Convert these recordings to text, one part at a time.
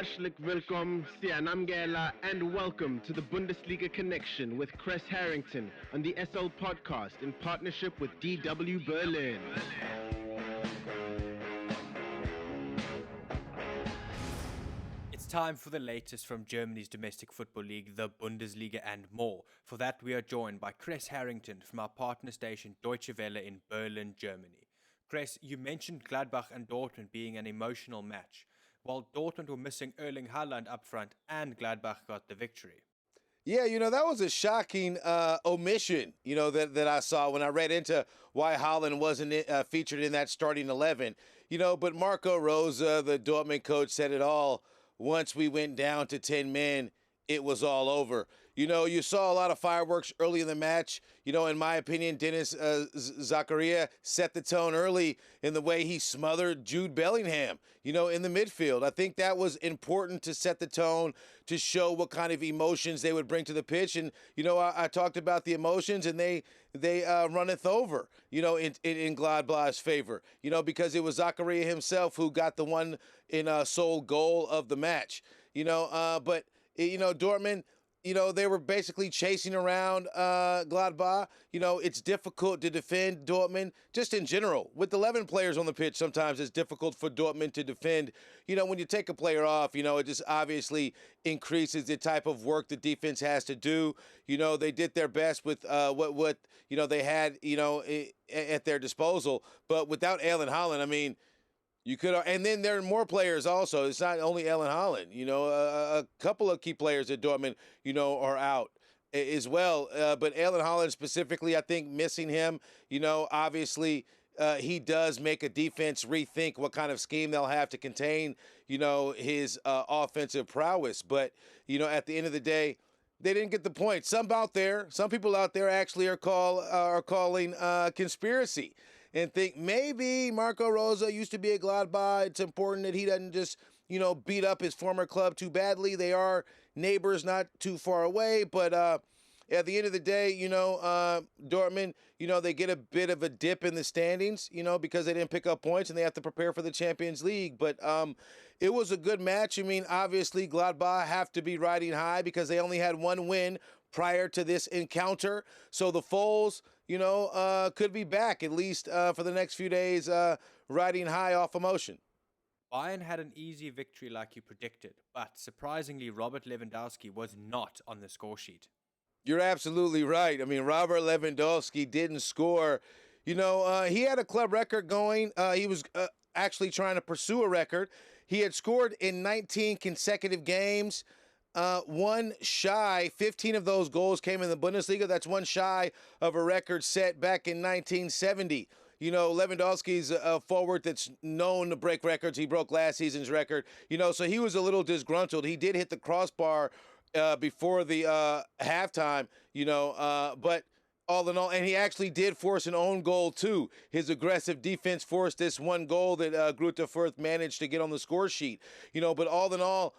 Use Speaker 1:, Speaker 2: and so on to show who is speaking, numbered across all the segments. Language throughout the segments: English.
Speaker 1: Herzlich willkommen, Sianamgela, and welcome to the Bundesliga Connection with Kres Harrington on the SL Podcast in partnership with DW Berlin.
Speaker 2: It's time for the latest from Germany's domestic football league, the Bundesliga, and more. For that, we are joined by Kres Harrington from our partner station Deutsche Welle in Berlin, Germany. Kres, you mentioned Gladbach and Dortmund being an emotional match. While Dortmund were missing Erling Haaland up front and Gladbach got the victory.
Speaker 3: Yeah, that was a shocking omission, that I saw when I read into why Haaland wasn't featured in that starting 11. But Marco Rose, the Dortmund coach, said it all. Once we went down to 10 men, it was all over. You saw a lot of fireworks early in the match. In my opinion, Denis Zakaria set the tone early in the way he smothered Jude Bellingham, in the midfield. I think that was important to set the tone, to show what kind of emotions they would bring to the pitch. And, I talked about the emotions, and they runneth over, in Gladbach's favor, because it was Zakaria himself who got the one in sole goal of the match, but Dortmund, they were basically chasing around Gladbach. It's difficult to defend Dortmund just in general. With 11 players on the pitch, sometimes it's difficult for Dortmund to defend. When you take a player off, it just obviously increases the type of work the defense has to do. They did their best with what they had, at their disposal. But without Erling Haaland, you could, and then there are more players also. It's not only Erling Haaland. A couple of key players at Dortmund, are out as well. But Erling Haaland specifically, I think missing him, obviously he does make a defense rethink what kind of scheme they'll have to contain, his offensive prowess. But, at the end of the day, they didn't get the point. Some people out there actually are calling conspiracy and think maybe Marco Rose used to be at Gladbach. It's important that he doesn't just, beat up his former club too badly. They are neighbors not too far away. But at the end of the day, Dortmund, they get a bit of a dip in the standings, because they didn't pick up points and they have to prepare for the Champions League. But it was a good match. Obviously, Gladbach have to be riding high because they only had one win prior to this encounter. So the Foles, could be back at least for the next few days, riding high off emotion.
Speaker 2: Bayern had an easy victory like you predicted, but surprisingly, Robert Lewandowski was not on the score sheet.
Speaker 3: You're absolutely right. Robert Lewandowski didn't score. He had a club record going. He was actually trying to pursue a record. He had scored in 19 consecutive games. One shy, 15 of those goals came in the Bundesliga. That's one shy of a record set back in 1970. Lewandowski's a forward that's known to break records. He broke last season's record, so he was a little disgruntled. He did hit the crossbar before the halftime, but all in all, and he actually did force an own goal too. His aggressive defense forced this one goal that Furth managed to get on the score sheet, but all in all,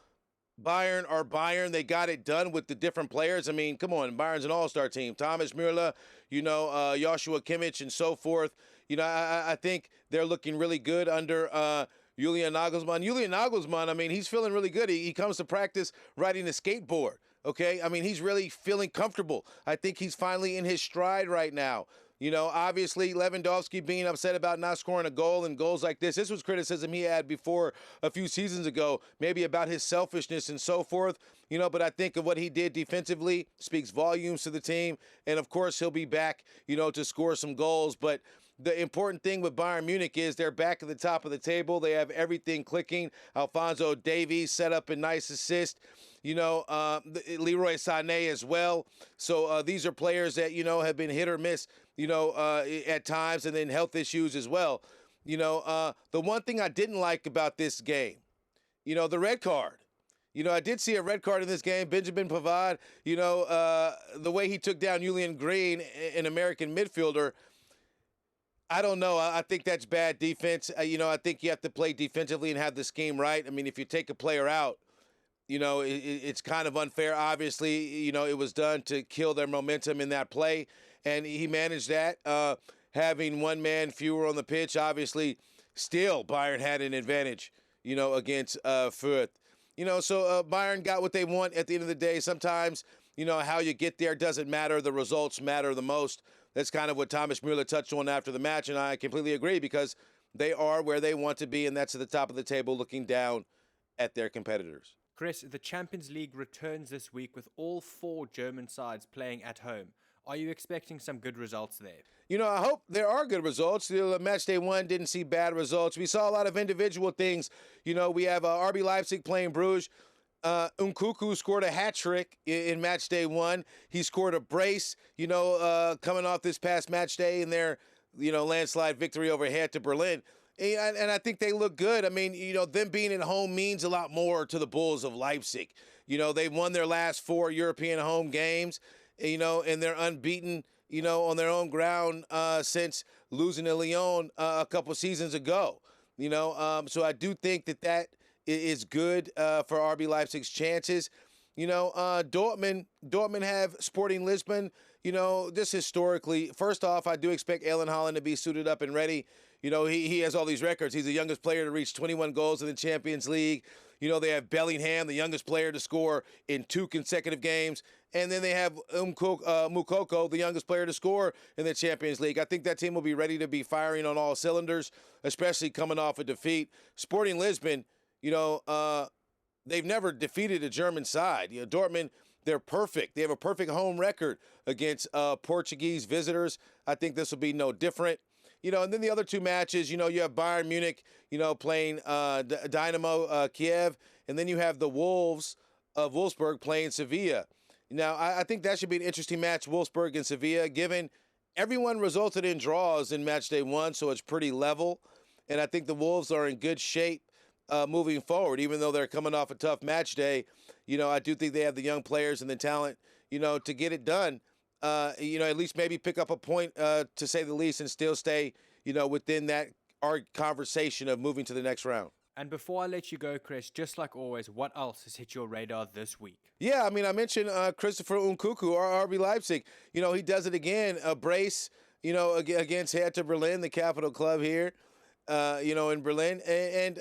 Speaker 3: Bayern are Bayern. They got it done with the different players. Come on, Bayern's an all-star team. Thomas Müller, Joshua Kimmich, and so forth. I think they're looking really good under Julian Nagelsmann. Julian Nagelsmann, he's feeling really good. He comes to practice riding a skateboard, okay? He's really feeling comfortable. I think he's finally in his stride right now. Obviously, Lewandowski being upset about not scoring a goal and goals like this. This was criticism he had before a few seasons ago, maybe about his selfishness and so forth. But I think of what he did defensively speaks volumes to the team. And, of course, he'll be back, to score some goals. But the important thing with Bayern Munich is they're back at the top of the table. They have everything clicking. Alphonso Davies set up a nice assist. Leroy Sané as well. So these are players that, have been hit or miss, at times, and then health issues as well. The one thing I didn't like about this game, the red card. I did see a red card in this game. Benjamin Pavard, the way he took down Julian Green, an American midfielder, I don't know. I think that's bad defense. I think you have to play defensively and have the scheme right. If you take a player out, it's kind of unfair. Obviously, it was done to kill their momentum in that play, and he managed that. Having one man fewer on the pitch, obviously, still Bayern had an advantage, against Furth. So Bayern got what they want at the end of the day. Sometimes, how you get there doesn't matter. The results matter the most. That's kind of what Thomas Müller touched on after the match, and I completely agree because they are where they want to be, and that's at the top of the table looking down at their competitors.
Speaker 2: Chris, the Champions League returns this week with all 4 German sides playing at home. Are you expecting some good results there?
Speaker 3: I hope there are good results. Match day 1 didn't see bad results. We saw a lot of individual things. We have RB Leipzig playing Bruges. Nkunku scored a hat trick in match day 1. He scored a brace, coming off this past match day in their, landslide victory over Hertha Berlin. And I think they look good. I mean, them being at home means a lot more to the Bulls of Leipzig. They've won their last 4 European home games, and they're unbeaten, on their own ground since losing to Lyon a couple seasons ago. So I do think that is good for RB Leipzig's chances. Dortmund have Sporting Lisbon. Just historically, first off, I do expect Erling Haaland to be suited up and ready. He has all these records. He's the youngest player to reach 21 goals in the Champions League. They have Bellingham, the youngest player to score in 2 consecutive games. And then they have Moukoko, the youngest player to score in the Champions League. I think that team will be ready to be firing on all cylinders, especially coming off a defeat. Sporting Lisbon, they've never defeated a German side. Dortmund, they're perfect. They have a perfect home record against Portuguese visitors. I think this will be no different. And then the other 2 matches, you have Bayern Munich, playing Dynamo Kiev, and then you have the Wolves of Wolfsburg playing Sevilla. Now, I think that should be an interesting match, Wolfsburg and Sevilla, given everyone resulted in draws in match day 1, so it's pretty level. And I think the Wolves are in good shape moving forward, even though they're coming off a tough match day. I do think they have the young players and the talent, to get it done. At least maybe pick up a point, to say the least, and still stay, within our conversation of moving to the next round.
Speaker 2: And before I let you go, Chris, just like always, what else has hit your radar this week?
Speaker 3: Yeah, I mentioned Christopher Nkunku, our RB Leipzig. He does it again, a brace, against Hertha Berlin, the capital club here. In Berlin, and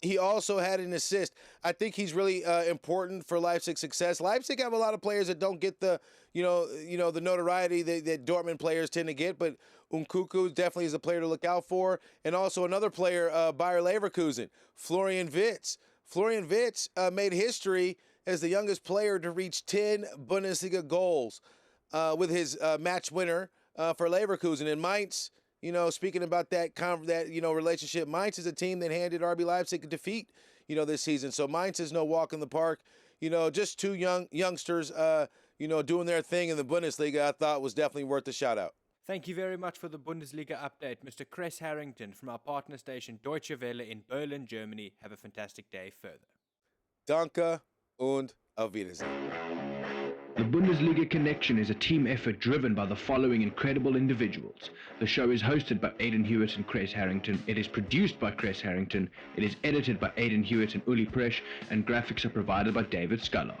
Speaker 3: he also had an assist. I think he's really important for Leipzig's success. Leipzig have a lot of players that don't get the, the notoriety that Dortmund players tend to get, but Nkunku definitely is a player to look out for. And also another player, Bayer Leverkusen, Florian Wirtz. Florian Wirtz made history as the youngest player to reach 10 Bundesliga goals with his match winner for Leverkusen. And Mainz, speaking about that relationship, Mainz is a team that handed RB Leipzig a defeat, this season. So Mainz is no walk in the park. Just 2 youngsters, doing their thing in the Bundesliga, I thought was definitely worth a shout out.
Speaker 2: Thank you very much for the Bundesliga update, Mr. Kres Harrington from our partner station Deutsche Welle in Berlin, Germany. Have a fantastic day further.
Speaker 3: Danke und auf Wiedersehen.
Speaker 1: The Bundesliga Connection is a team effort driven by the following incredible individuals. The show is hosted by Aidan Hewitt and Kres Harrington. It is produced by Kres Harrington. It is edited by Aidan Hewitt and Uli Presch, and graphics are provided by David Scullard.